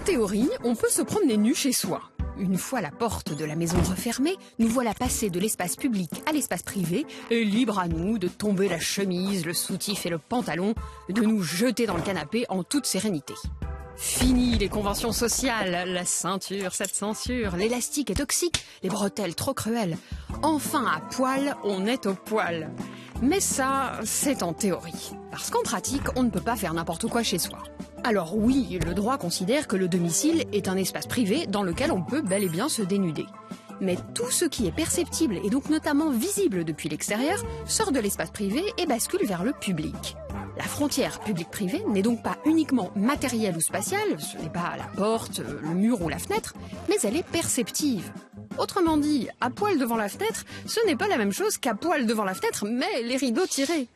théorie, on peut se promener nu chez soi. Une fois la porte de la maison refermée, nous voilà passer de l'espace public à l'espace privé, et libre à nous de tomber la chemise, le soutif et le pantalon, de nous jeter dans le canapé en toute sérénité. Fini les conventions sociales, la ceinture, cette censure, l'élastique est toxique, les bretelles trop cruelles. Enfin, à poil, on est au poil. Mais ça, c'est en théorie. Parce qu'en pratique, on ne peut pas faire n'importe quoi chez soi. Alors oui, le droit considère que le domicile est un espace privé dans lequel on peut bel et bien se dénuder. Mais tout ce qui est perceptible et donc notamment visible depuis l'extérieur sort de l'espace privé et bascule vers le public. La frontière public-privé n'est donc pas uniquement matérielle ou spatiale, ce n'est pas la porte, le mur ou la fenêtre, mais elle est perceptive. Autrement dit, à poil devant la fenêtre, ce n'est pas la même chose qu'à poil devant la fenêtre, mais les rideaux tirés.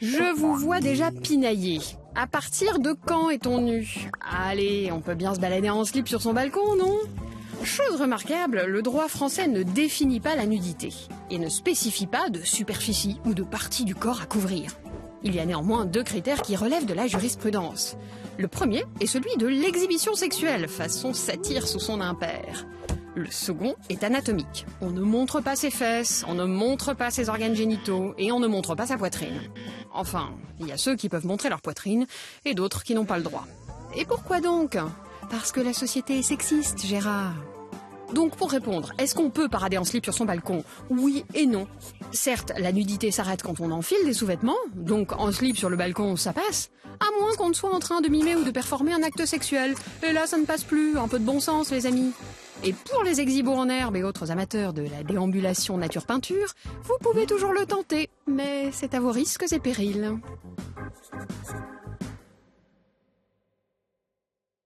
Je vous vois déjà pinailler. À partir de quand est-on nu? Allez, on peut bien se balader en slip sur son balcon, non? Chose remarquable, le droit français ne définit pas la nudité et ne spécifie pas de superficie ou de partie du corps à couvrir. Il y a néanmoins 2 critères qui relèvent de la jurisprudence. Le premier est celui de l'exhibition sexuelle, façon satire sous son impair. Le second est anatomique. On ne montre pas ses fesses, on ne montre pas ses organes génitaux et on ne montre pas sa poitrine. Enfin, il y a ceux qui peuvent montrer leur poitrine et d'autres qui n'ont pas le droit. Et pourquoi donc? Parce que la société est sexiste, Gérard. Donc pour répondre, est-ce qu'on peut parader en slip sur son balcon? Oui et non. Certes, la nudité s'arrête quand on enfile des sous-vêtements, donc en slip sur le balcon, ça passe. À moins qu'on ne soit en train de mimer ou de performer un acte sexuel. Et là, ça ne passe plus. Un peu de bon sens, les amis. Et pour les exhibos en herbe et autres amateurs de la déambulation nature-peinture, vous pouvez toujours le tenter, mais c'est à vos risques et périls.